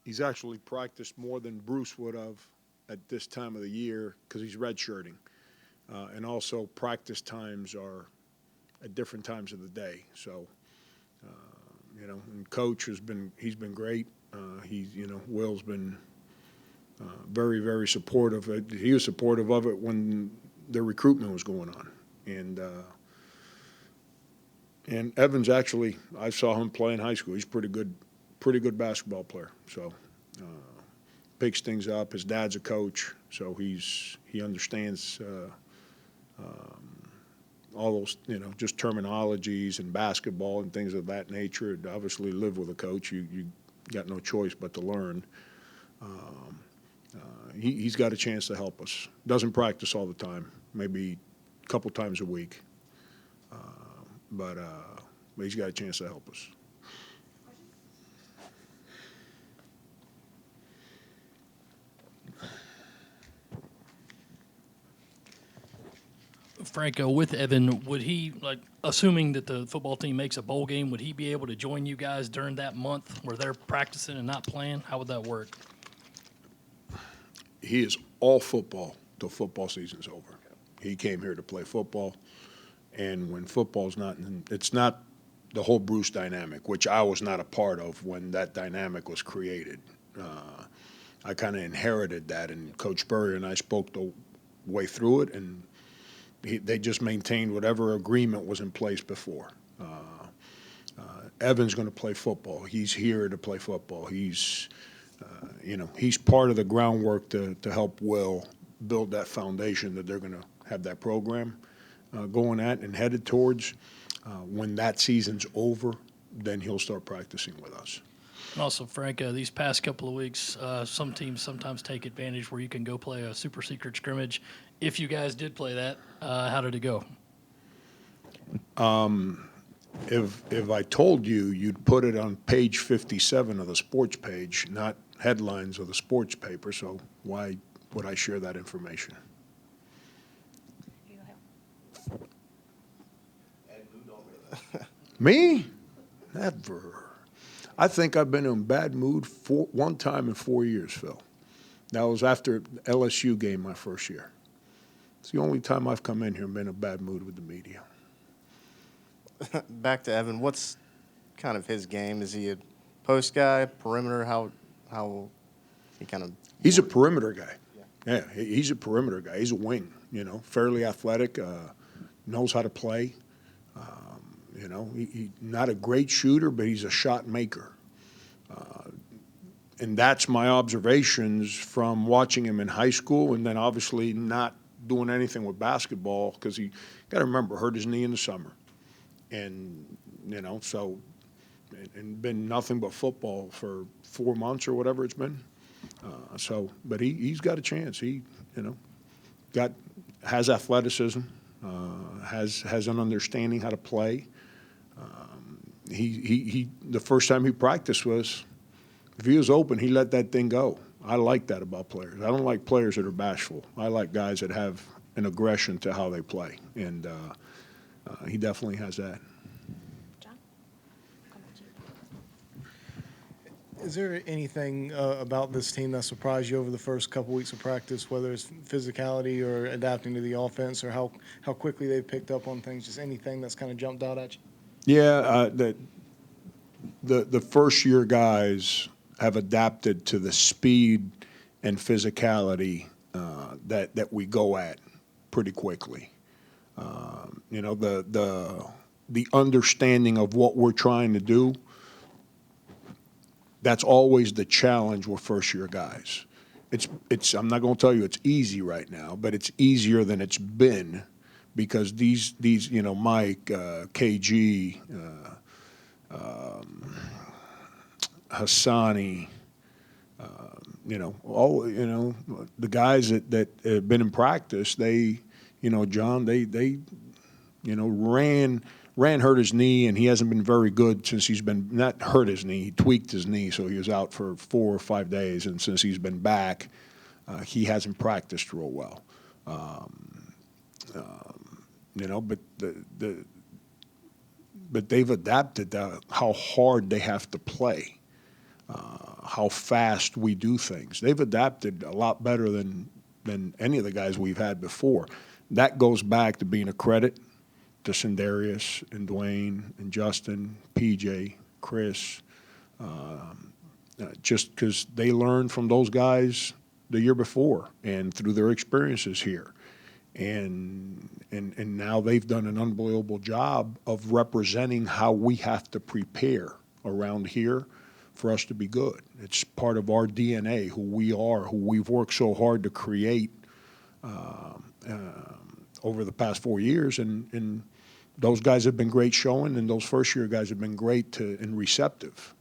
he's actually practiced more than Bruce would have at this time of the year because he's redshirting. And also practice times are at different times of the day. So, and Coach he's been great. Will's been very, very supportive. He was supportive of it when the recruitment was going on. And Evans actually, I saw him play in high school. He's pretty good basketball player. So picks things up. His dad's a coach, so he understands all those, just terminologies and basketball and things of that nature. Obviously, live with a coach, you got no choice but to learn. He's got a chance to help us. Doesn't practice all the time, maybe a couple times a week, but he's got a chance to help us. Franco, with Evan, would he, assuming that the football team makes a bowl game, would he be able to join you guys during that month where they're practicing and not playing? How would that work? He is all football till football season's over. He came here to play football, and when football's not, it's not the whole Bruce dynamic, which I was not a part of when that dynamic was created. I kind of inherited that, and Coach Spurrier and I spoke the way through it, and they just maintained whatever agreement was in place before. Evan's going to play football. He's here to play football. He's part of the groundwork to help Will build that foundation that they're going to have that program going at and headed towards. When that season's over, then he'll start practicing with us. And also, Frank, these past couple of weeks, some teams sometimes take advantage where you can go play a super secret scrimmage. If you guys did play that, how did it go? If I told you, you'd put it on page 57 of the sports page, not headlines of the sports paper, so why would I share that information? Me? Never. I think I've been in bad mood one time in 4 years, Phil. That was after the LSU game my first year. It's the only time I've come in here and been in a bad mood with the media. Back to Evan, what's kind of his game? Is he a post guy, perimeter? How he kind of? He's a perimeter guy. Yeah, he's a perimeter guy. He's a wing. Fairly athletic, knows how to play. He's not a great shooter, but he's a shot maker. And that's my observations from watching him in high school, and then obviously not doing anything with basketball because he got to remember hurt his knee in the summer, and and been nothing but football for 4 months or whatever it's been. But he's got a chance. He has athleticism, has an understanding how to play. The first time he practiced was, if he was open, he let that thing go. I like that about players. I don't like players that are bashful. I like guys that have an aggression to how they play, and he definitely has that. John, come back to you. Is there anything about this team that surprised you over the first couple weeks of practice, whether it's physicality or adapting to the offense, or how quickly they've picked up on things? Just anything that's kind of jumped out at you? Yeah, the first-year guys have adapted to the speed and physicality that we go at pretty quickly. The understanding of what we're trying to do, that's always the challenge with first-year guys. I'm not going to tell you it's easy right now, but it's easier than it's been because these Mike, KG, Hassani, the guys that have been in practice, John, they Ran hurt his knee, and he hasn't been very good since he's been, not hurt his knee, he tweaked his knee, so he was out for 4 or 5 days, and since he's been back, he hasn't practiced real well. But they've adapted to how hard they have to play. how fast we do things. They've adapted a lot better than any of the guys we've had before. That goes back to being a credit to Sindarius and Dwayne and Justin, PJ, Chris, just because they learned from those guys the year before and through their experiences here. And now they've done an unbelievable job of representing how we have to prepare around here for us to be good. It's part of our DNA, who we are, who we've worked so hard to create over the past 4 years. And those guys have been great showing, and those first-year guys have been great and receptive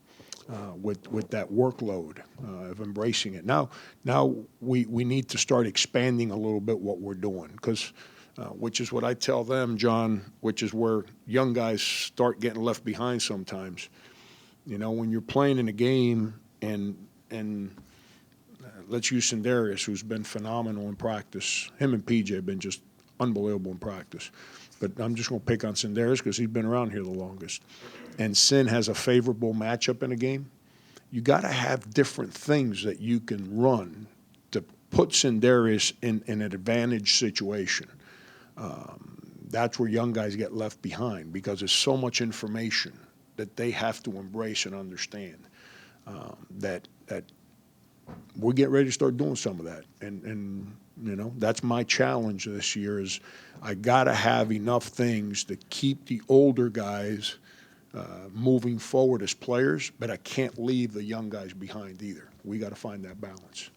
with that workload of embracing it. Now we need to start expanding a little bit what we're doing, because which is what I tell them, John, which is where young guys start getting left behind sometimes. You know, when you're playing in a game and let's use Sindarius, who's been phenomenal in practice. Him and PJ have been just unbelievable in practice. But I'm just going to pick on Sindarius because he's been around here the longest. And Sin has a favorable matchup in a game. You got to have different things that you can run to put Sindarius in an advantage situation. That's where young guys get left behind because there's so much information that they have to embrace and understand. That we get ready to start doing some of that. And you know, that's my challenge this year is I got to have enough things to keep the older guys moving forward as players, but I can't leave the young guys behind either. We got to find that balance.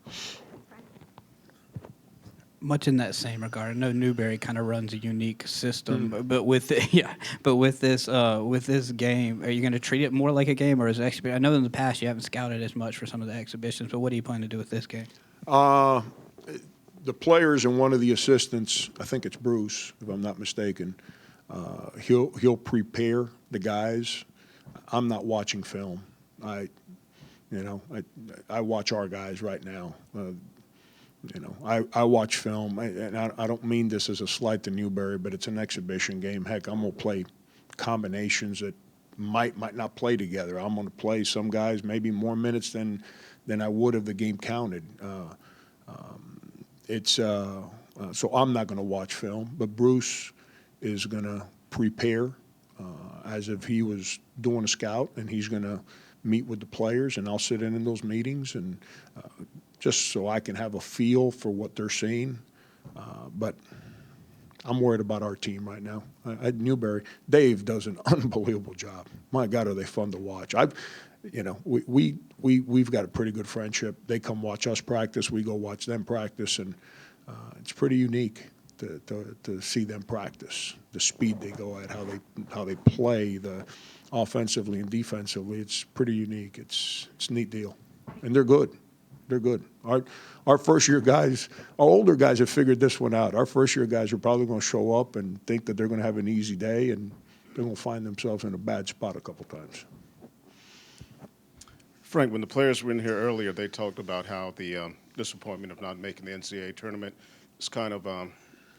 Much in that same regard, I know Newberry kind of runs a unique system, but with this game, are you going to treat it more like a game or as an exhibition? I know in the past you haven't scouted as much for some of the exhibitions, but what do you plan to do with this game? The players and one of the assistants, I think it's Bruce, if I'm not mistaken, he'll prepare the guys. I'm not watching film. I watch our guys right now. I watch film, and I don't mean this as a slight to Newberry, but it's an exhibition game. Heck, I'm going to play combinations that might not play together. I'm going to play some guys maybe more minutes than I would if the game counted. So I'm not going to watch film, but Bruce is going to prepare as if he was doing a scout, and he's going to meet with the players, and I'll sit in those meetings and just so I can have a feel for what they're seeing. But I'm worried about our team right now. At Newberry, Dave does an unbelievable job. My God, are they fun to watch. We've got a pretty good friendship. They come watch us practice. We go watch them practice, and it's pretty unique to see them practice. The speed they go at, how they play, the offensively and defensively. It's pretty unique. It's a neat deal, and they're good. They're good. Our first-year guys, our older guys have figured this one out. Our first-year guys are probably going to show up and think that they're going to have an easy day, and they're going to find themselves in a bad spot a couple times. Frank, when the players were in here earlier, they talked about how the disappointment of not making the NCAA tournament is kind of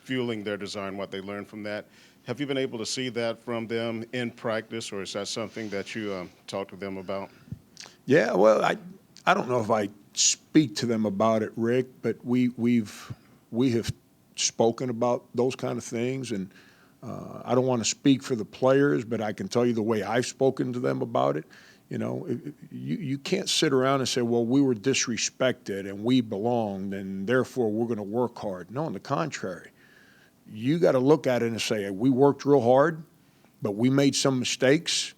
fueling their desire and what they learned from that. Have you been able to see that from them in practice, or is that something that you talk to them about? Yeah, well, I don't know if I speak to them about it, Rick, but we have spoken about those kind of things, and I don't want to speak for the players, but I can tell you the way I've spoken to them about it. You know, you can't sit around and say, well, we were disrespected and we belonged, and therefore we're going to work hard. No, on the contrary. You got to look at it and say, we worked real hard, but we made some mistakes,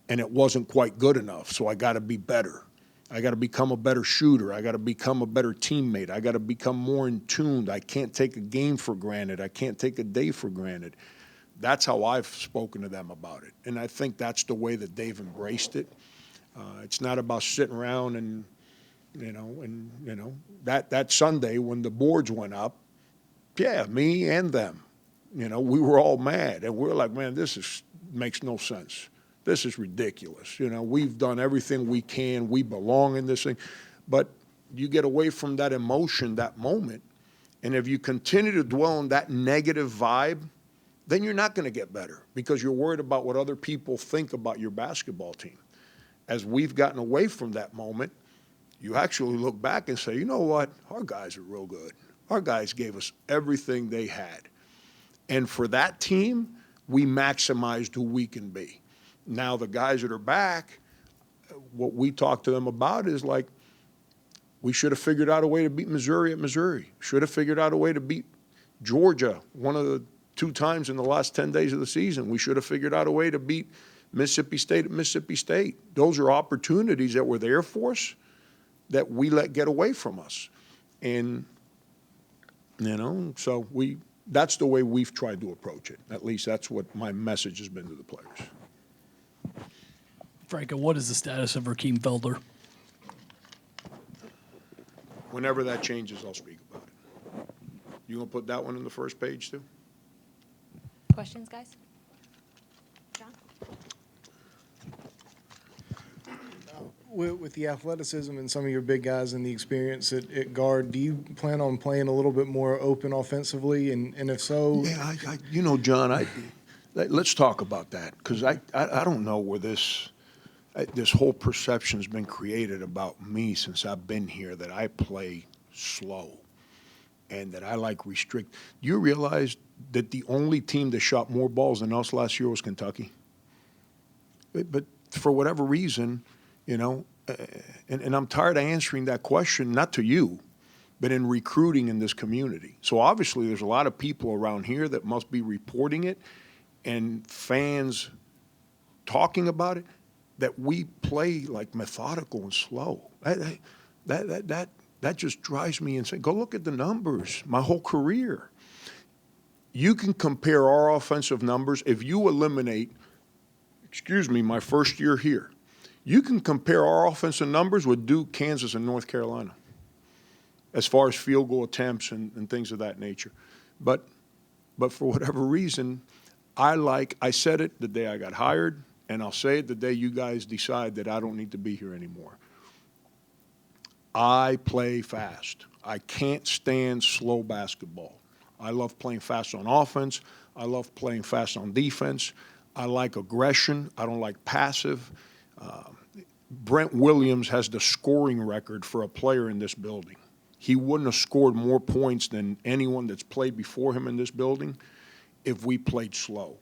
and it wasn't quite good enough, so I got to be better. I got to become a better shooter. I got to become a better teammate. I got to become more in tune. I can't take a game for granted. I can't take a day for granted. That's how I've spoken to them about it, and I think that's the way that they've embraced it. It's not about sitting around and that Sunday when the boards went up, yeah, me and them, we were all mad, and we're like, man, this makes no sense. This is ridiculous. We've done everything we can. We belong in this thing. But you get away from that emotion, that moment, and if you continue to dwell on that negative vibe, then you're not going to get better because you're worried about what other people think about your basketball team. as we've gotten away from that moment, you actually look back and say, you know what, our guys are real good. Our guys gave us everything they had. And for that team, we maximized who we can be. Now the guys that are back, what we talk to them about is like, we should have figured out a way to beat Missouri at Missouri. Should have figured out a way to beat Georgia one of the 2 times in the last 10 days of the season. We should have figured out a way to beat Mississippi State at Mississippi State. Those are opportunities that were there for us that we let get away from us. And, so that's the way we've tried to approach it. At least that's what my message has been to the players. Franco, what is the status of Rakeem Felder? Whenever that changes, I'll speak about it. You gonna put that one in the first page too? Questions, guys? John? With the athleticism and some of your big guys and the experience at guard, do you plan on playing a little bit more open offensively? And if so, Yeah, John, let's talk about that, because I don't know where this whole perception's been created about me since I've been here, that I play slow and that I like restrict. You realize that the only team that shot more balls than us last year was Kentucky? But for whatever reason, and I'm tired of answering that question, not to you, but in recruiting in this community. So obviously there's a lot of people around here that must be reporting it and fans talking about it, that we play like methodical and slow. That just drives me insane. Go look at the numbers, my whole career. You can compare our offensive numbers. If you eliminate, my first year here, you can compare our offensive numbers with Duke, Kansas, and North Carolina as far as field goal attempts and things of that nature. But for whatever reason, I said it the day I got hired, and I'll say it the day you guys decide that I don't need to be here anymore. I play fast. I can't stand slow basketball. I love playing fast on offense. I love playing fast on defense. I like aggression. I don't like passive. Brent Williams has the scoring record for a player in this building. He wouldn't have scored more points than anyone that's played before him in this building if we played slow.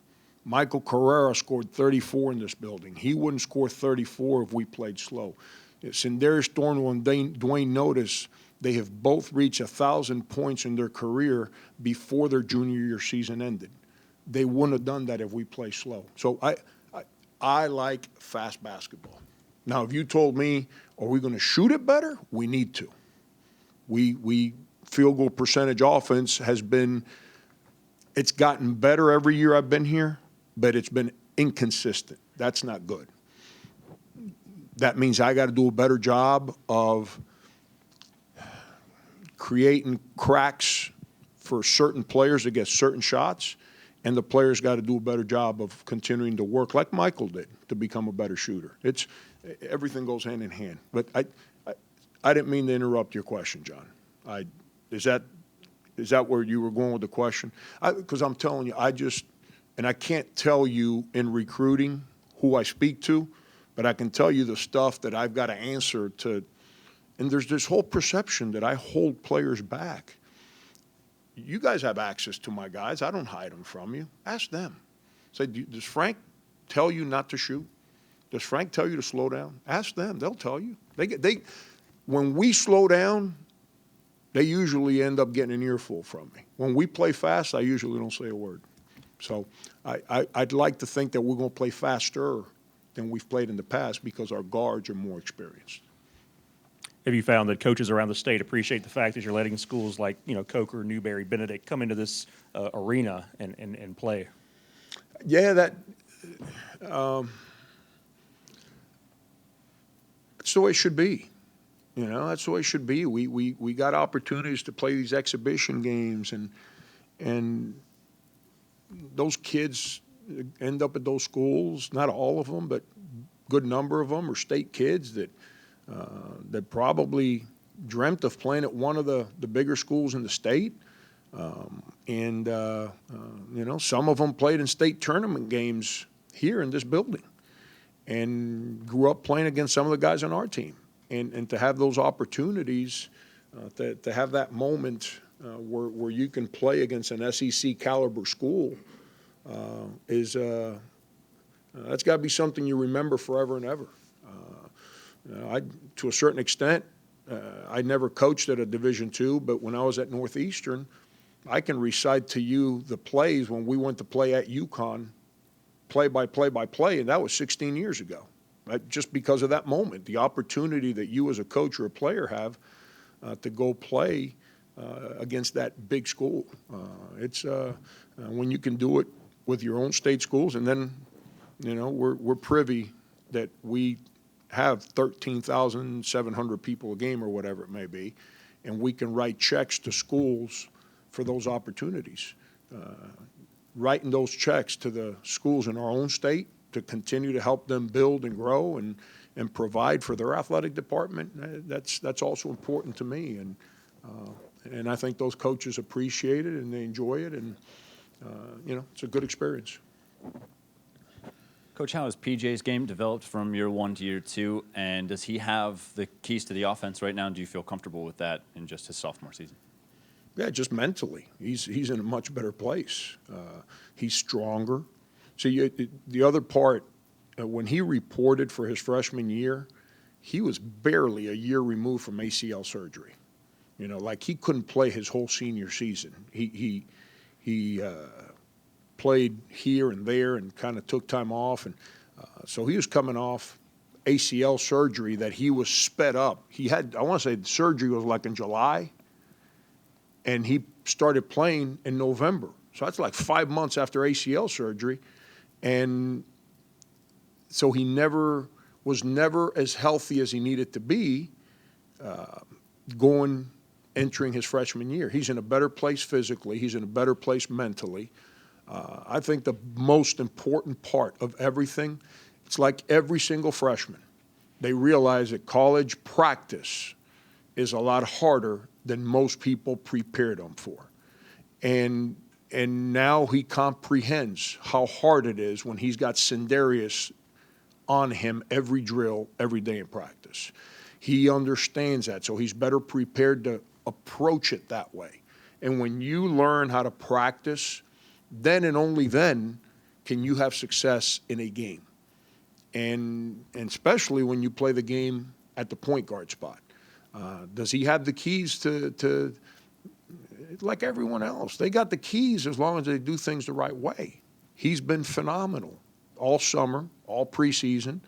Michael Carrera scored 34 in this building. He wouldn't score 34 if we played slow. Sindarius Thornwell and Dwayne Notice, they have both reached 1,000 points in their career before their junior year season ended. They wouldn't have done that if we play slow. So I like fast basketball. Now, if you told me, are we going to shoot it better? We need to. We field goal percentage offense it's gotten better every year I've been here, but it's been inconsistent. That's not good. That means I got to do a better job of creating cracks for certain players to get certain shots, and the players got to do a better job of continuing to work like Michael did to become a better shooter. Everything goes hand in hand. But I didn't mean to interrupt your question, John. Is that where you were going with the question? Because I'm telling you, and I can't tell you in recruiting who I speak to, but I can tell you the stuff that I've got to answer to. And there's this whole perception that I hold players back. You guys have access to my guys. I don't hide them from you. Ask them. Say, does Frank tell you not to shoot? Does Frank tell you to slow down? Ask them. They'll tell you. When we slow down, they usually end up getting an earful from me. When we play fast, I usually don't say a word. So I'd like to think that we're going to play faster than we've played in the past because our guards are more experienced. Have you found that coaches around the state appreciate the fact that you're letting schools like, Coker, Newberry, Benedict come into this arena and play? Yeah, that's the way it should be. That's the way it should be. We got opportunities to play these exhibition games, and those kids end up at those schools. Not all of them, but a good number of them are state kids that probably dreamt of playing at one of the bigger schools in the state. Some of them played in state tournament games here in this building. and grew up playing against some of the guys on our team. And to have those opportunities, to have that moment where you can play against an SEC caliber school is that's got to be something you remember forever and ever. To a certain extent, I never coached at a Division II, but when I was at Northeastern, I can recite to you the plays when we went to play at UConn, play by play, and that was 16 years ago. Right? Just because of that moment, the opportunity that you as a coach or a player have to go play against that big school. It's when you can do it with your own state schools, and then, we're privy that we have 13,700 people a game or whatever it may be, and we can write checks to schools for those opportunities. Writing those checks to the schools in our own state to continue to help them build and grow and provide for their athletic department, that's also important to me. And I think those coaches appreciate it and they enjoy it, and it's a good experience. Coach, how has PJ's game developed from year one to year two, and does he have the keys to the offense right now, and do you feel comfortable with that in just his sophomore season? Yeah, just mentally. He's in a much better place. He's stronger. See, the other part, when he reported for his freshman year, he was barely a year removed from ACL surgery. Like he couldn't play his whole senior season. He played here and there and kind of took time off. And so he was coming off ACL surgery that he was sped up. He had, I want to say the surgery was like in July, and he started playing in November. So that's like 5 months after ACL surgery. And so he was never as healthy as he needed to be entering his freshman year. He's in a better place physically. He's in a better place mentally. I think the most important part of everything, it's like every single freshman, they realize that college practice is a lot harder than most people prepared them for. And now he comprehends how hard it is when he's got Sindarius on him every drill, every day in practice. He understands that, so he's better prepared to approach it that way. And when you learn how to practice, then and only then can you have success in a game. And especially when you play the game at the point guard spot. Does he have the keys to like everyone else? They got the keys as long as they do things the right way. He's been phenomenal all summer, all preseason.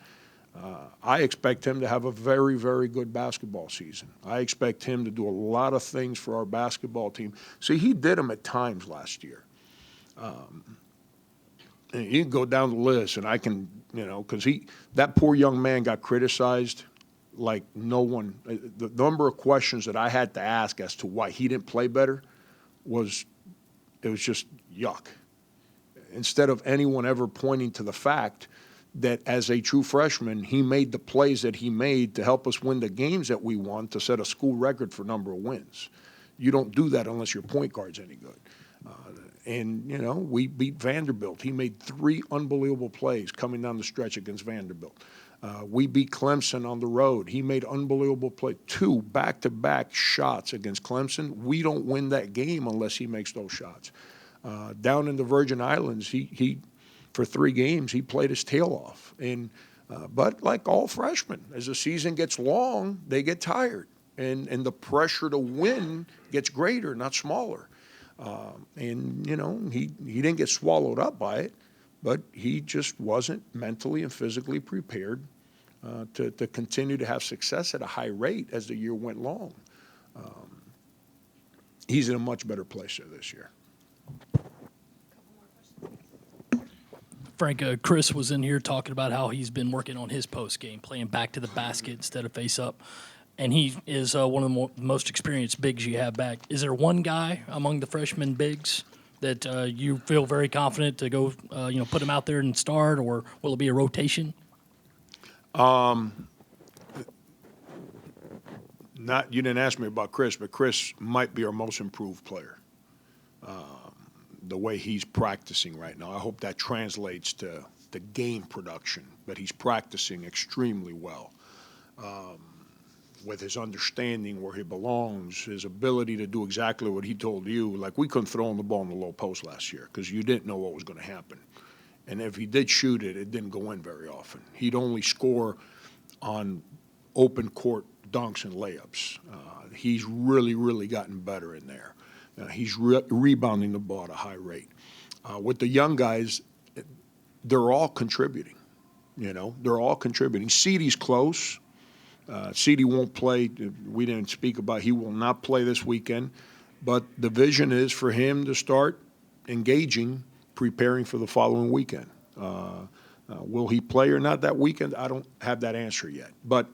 I expect him to have a very, very good basketball season. I expect him to do a lot of things for our basketball team. See, he did them at times last year. And you can go down the list, and I can, because that poor young man got criticized like no one. The number of questions that I had to ask as to why he didn't play better was just yuck. Instead of anyone ever pointing to the fact that as a true freshman, he made the plays that he made to help us win the games that we won to set a school record for number of wins. You don't do that unless your point guard's any good. And we beat Vanderbilt. He made 3 unbelievable plays coming down the stretch against Vanderbilt. We beat Clemson on the road. He made unbelievable plays. 2 back-to-back shots against Clemson. We don't win that game unless he makes those shots. Down in the Virgin Islands, he for 3 games, he played his tail off. But like all freshmen, as the season gets long, they get tired. And the pressure to win gets greater, not smaller. He didn't get swallowed up by it, but he just wasn't mentally and physically prepared to continue to have success at a high rate as the year went long. He's in a much better place there this year. Frank, Chris was in here talking about how he's been working on his post game, playing back to the basket instead of face up. And he is one of the most experienced bigs you have back. Is there one guy among the freshman bigs that you feel very confident to go, put him out there and start, or will it be a rotation? You didn't ask me about Chris, but Chris might be our most improved player. The way he's practicing right now, I hope that translates to the game production, but he's practicing extremely well. With his understanding where he belongs, his ability to do exactly what he told you. Like, we couldn't throw him the ball in the low post last year because you didn't know what was going to happen. And if he did shoot it, it didn't go in very often. He'd only score on open court dunks and layups. He's really, really gotten better in there. He's rebounding the ball at a high rate. With the young guys, they're all contributing. They're all contributing. CeeDee's close. CeeDee won't play. We didn't speak about. He will not play this weekend. But the vision is for him to start engaging, preparing for the following weekend. Will he play or not that weekend? I don't have that answer yet. But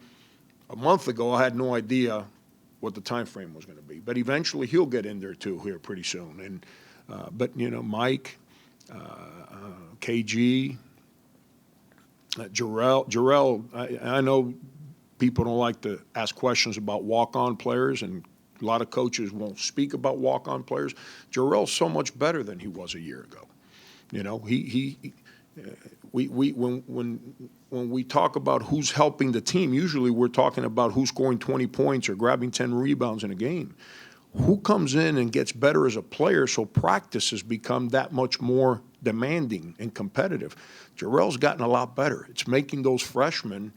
a month ago, I had no idea what the time frame was going to be. But eventually, he'll get in there too here pretty soon. And but Mike, KG, Jarrell. I know people don't like to ask questions about walk-on players, and a lot of coaches won't speak about walk-on players. Jarrell's so much better than he was a year ago. When we talk about who's helping the team, usually we're talking about who's scoring 20 points or grabbing 10 rebounds in a game. Who comes in and gets better as a player so practice has become that much more demanding and competitive? Jarrell's gotten a lot better. It's making those freshmen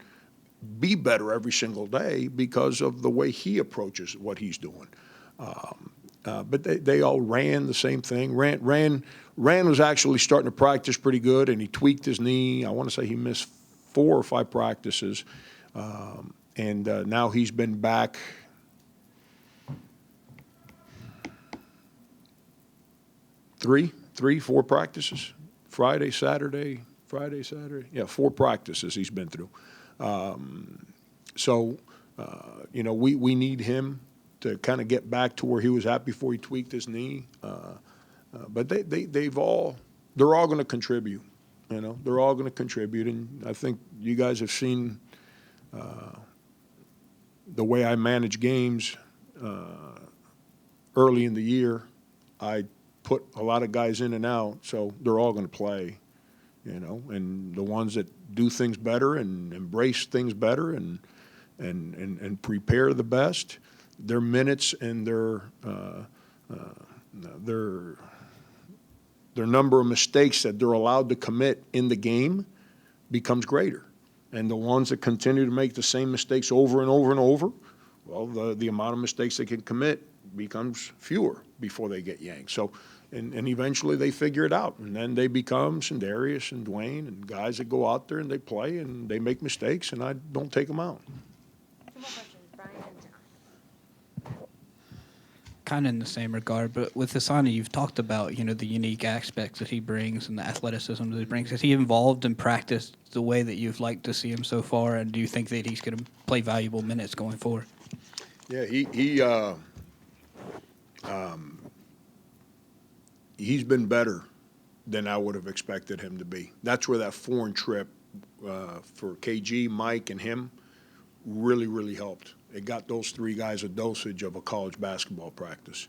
be better every single day because of the way he approaches what he's doing. But they all ran the same thing. Ran was actually starting to practice pretty good, and he tweaked his knee. I want to say he missed 4 or 5 practices, and now he's been back. Three, 4 practices. Friday, Saturday. Yeah, 4 practices he's been through. We need him to kind of get back to where he was at before he tweaked his knee. But they're all going to contribute. They're all going to contribute, and I think you guys have seen the way I manage games early in the year. I put a lot of guys in and out, so they're all going to play. And the ones that do things better and embrace things better and prepare the best, their minutes and their number of mistakes that they're allowed to commit in the game becomes greater. And the ones that continue to make the same mistakes over and over and over, well, the amount of mistakes they can commit becomes fewer before they get yanked. So, and eventually they figure it out, and then they become Sindarius and Dwayne and guys that go out there and they play and they make mistakes, and I don't take them out. 2 more questions, Brian and John. Kind of in the same regard, but with Hassani, you've talked about, the unique aspects that he brings and the athleticism that he brings. Is he involved in practice the way that you've liked to see him so far, and do you think that he's going to play valuable minutes going forward? Yeah, he's been better than I would have expected him to be. That's where that foreign trip for KG, Mike, and him really, really helped. It got those 3 guys a dosage of a college basketball practice.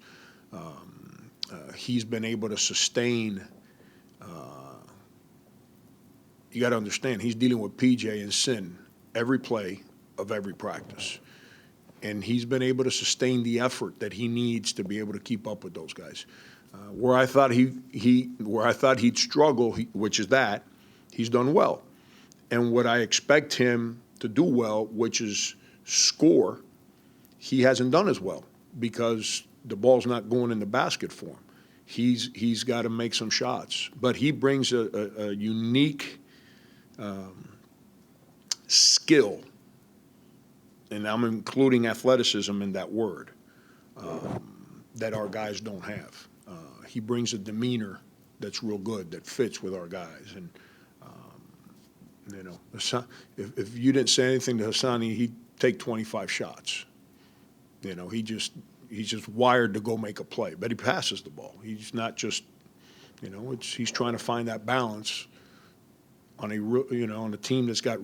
He's been able to sustain. You got to understand, he's dealing with PJ and Sin every play of every practice. And he's been able to sustain the effort that he needs to be able to keep up with those guys. Where I thought he'd struggle, which is that, he's done well. And what I expect him to do well, which is score, he hasn't done as well because the ball's not going in the basket for him. He's got to make some shots. But he brings a unique skill, and I'm including athleticism in that word, that our guys don't have. He brings a demeanor that's real good, that fits with our guys. And, if you didn't say anything to Hassani, he'd take 25 shots. He's just wired to go make a play, but he passes the ball. He's not just, he's trying to find that balance on on a team that's got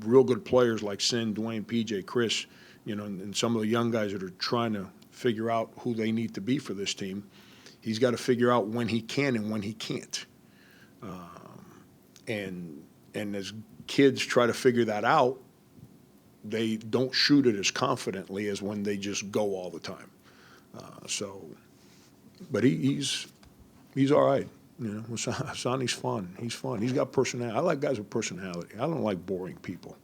real good players like Sin, Dwayne, PJ, Chris, and some of the young guys that are trying to figure out who they need to be for this team. He's got to figure out when he can and when he can't. And as kids try to figure that out, they don't shoot it as confidently as when they just go all the time. But he's all right. You know, Sonny's fun. He's fun. He's got personality. I like guys with personality. I don't like boring people.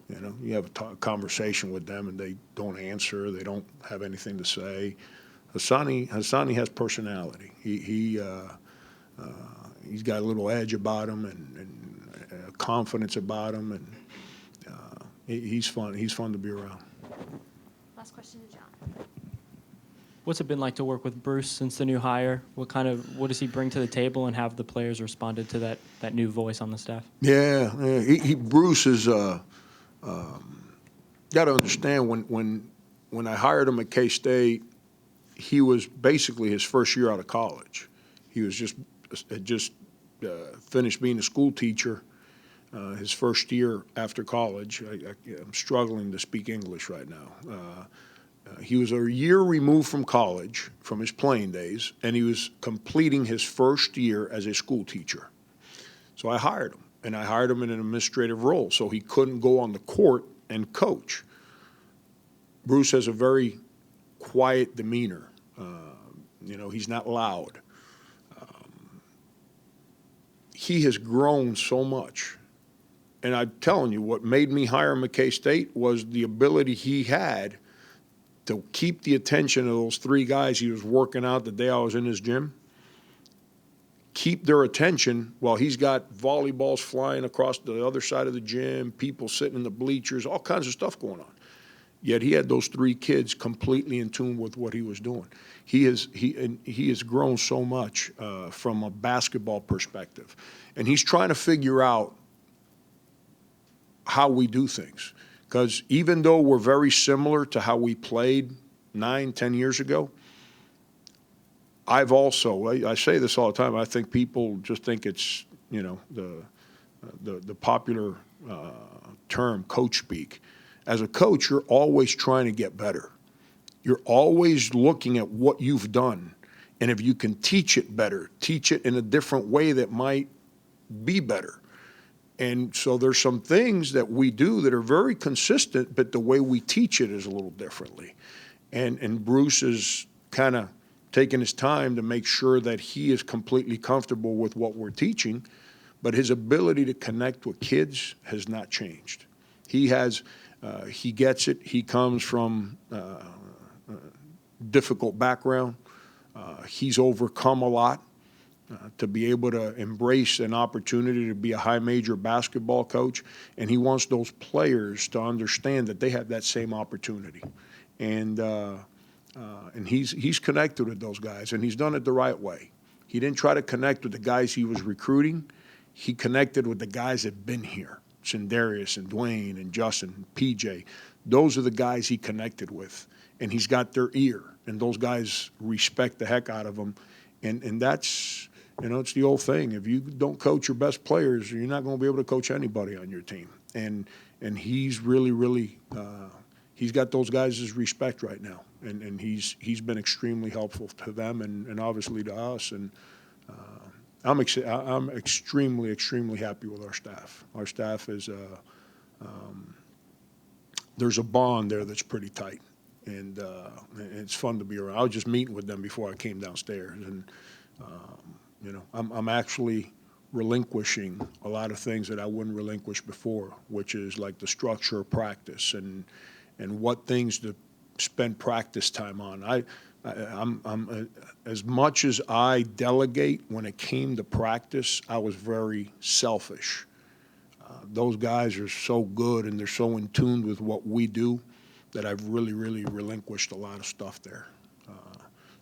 You know, you have a conversation with them and they don't answer. They don't have anything to say. Hassani has personality. He's got a little edge about him and confidence about him, and he's fun. He's fun to be around. Last question to John. What's it been like to work with Bruce since the new hire? What does he bring to the table, and have the players responded to that new voice on the staff? Yeah. Bruce is got to understand when I hired him at K-State, he was basically his first year out of college. He was had just finished being a school teacher. His first year after college. I'm struggling to speak English right now. He was a year removed from college, from his playing days, and he was completing his first year as a school teacher. So I hired him, and I hired him in an administrative role, so he couldn't go on the court and coach. Bruce has a very quiet demeanor. He's not loud. He has grown so much. And I'm telling you, what made me hire him at K-State was the ability he had to keep the attention of those three guys he was working out the day I was in his gym, keep their attention while he's got volleyballs flying across the other side of the gym, people sitting in the bleachers, all kinds of stuff going on. Yet he had those three kids completely in tune with what he was doing. He has grown so much from a basketball perspective. And he's trying to figure out how we do things. Because even though we're very similar to how we played 9-10 years ago, I say this all the time, I think people just think it's, the popular term, coach speak. As a coach, you're always trying to get better. You're always looking at what you've done. And if you can teach it better, teach it in a different way that might be better. And so there's some things that we do that are very consistent, but the way we teach it is a little differently. And Bruce is kind of taking his time to make sure that he is completely comfortable with what we're teaching, but his ability to connect with kids has not changed. He gets it. He comes from a difficult background. He's overcome a lot. To be able to embrace an opportunity to be a high major basketball coach, and he wants those players to understand that they have that same opportunity, and he's connected with those guys, and he's done it the right way. He didn't try to connect with the guys he was recruiting. He connected with the guys that've been here, Sindarius and Dwayne and Justin and PJ. Those are the guys he connected with, and he's got their ear, and those guys respect the heck out of him, and that's. It's the old thing. If you don't coach your best players, you're not going to be able to coach anybody on your team. And he's really he's got those guys' respect right now. And he's been extremely helpful to them and obviously to us. And I'm extremely happy with our staff. Our staff is there's a bond there that's pretty tight, and it's fun to be around. I was just meeting with them before I came downstairs, and. I'm actually relinquishing a lot of things that I wouldn't relinquish before, which is like the structure of practice and what things to spend practice time on. I'm as much as I delegate when it came to practice, I was very selfish. Those guys are so good and they're so in tune with what we do that I've really relinquished a lot of stuff there.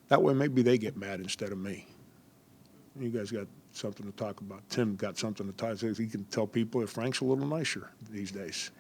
That way maybe they get mad instead of me. You guys got something to talk about. Tim got something to talk about. He can tell people that Frank's a little nicer these days.